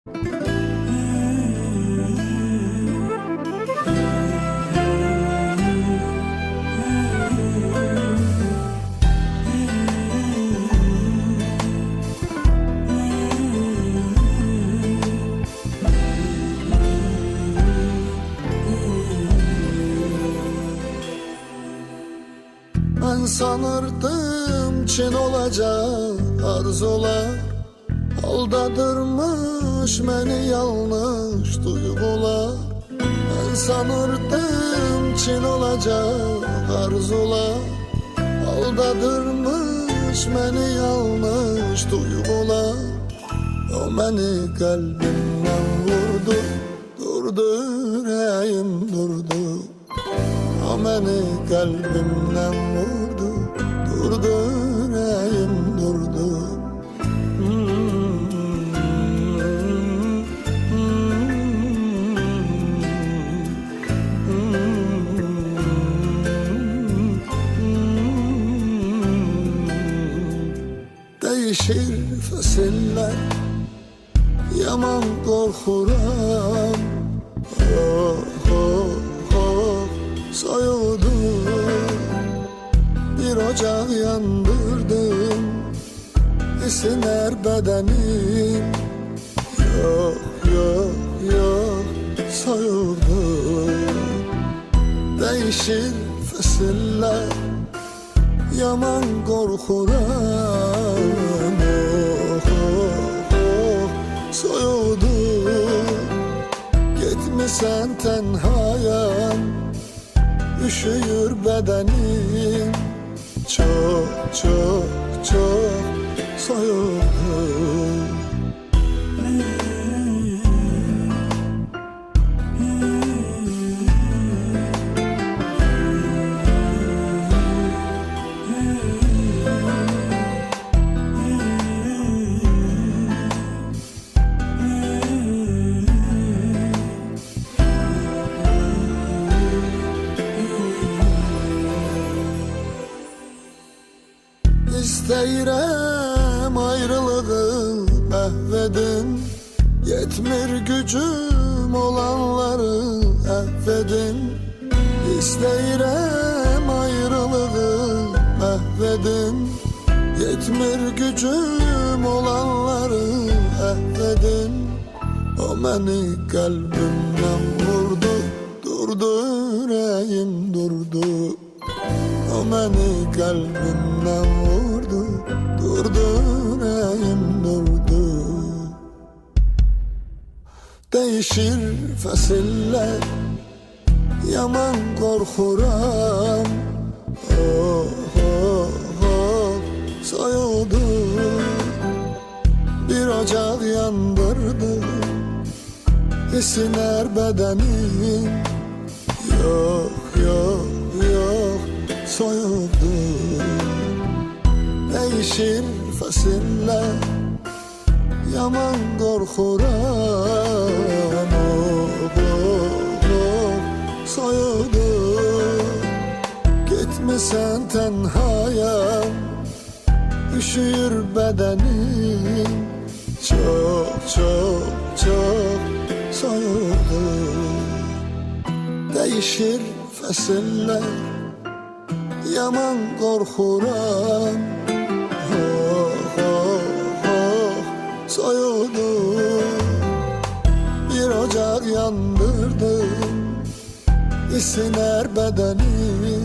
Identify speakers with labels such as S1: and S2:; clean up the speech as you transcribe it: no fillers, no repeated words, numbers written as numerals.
S1: Ben sanırdım Çin olacak arzular, aldadırmış beni yanlış duygular. Ben sanırdım Çin olacak arzular, aldadırmış beni yanlış duygular. O beni kalbimden vurdu, durdu yüreğim durdu. O beni kalbimden vurdu, durdu yüreğim durdu. Değişir fasiller, yaman korkuram. Oh, oh, oh, soyuldu, bir ocak yandırdım, esiner bedenim. Yok, yok, yok, soyuldu. Değişir fasiller, yaman korkuram. Oh, oh, oh, soyuldu, gitmişsen tenhaya, üşüyür bedenim. Çok, çok, çok soyuldu. İsteyirəm ayrılığı mahvedin, yetmir gücüm olanları affedin. İsteyirəm ayrılığı mahvedin, yetmir gücüm olanları affedin. O beni kalbimden vurdu, durdu yüreğim durdu. O beni kalbimden vurdu, durdu yüreğim durdu. Değişir fasiller, yaman korkuram. Oh, oh, oh, soyuldu, bir ocak yandırdım, esiner bedenim. Yok, yok, yok, soyuldu. Değişir fasiller, yaman korkuram. Oh, oh, oh, soyuldu, gitmişsen tenhaya, üşüyür bedenim. Çok, çok, çok soyuldu. Değişir fasiller, yaman korkuram. Oh, oh, oh, soyuldu, bir ocak yandırdım, esiner bedenim.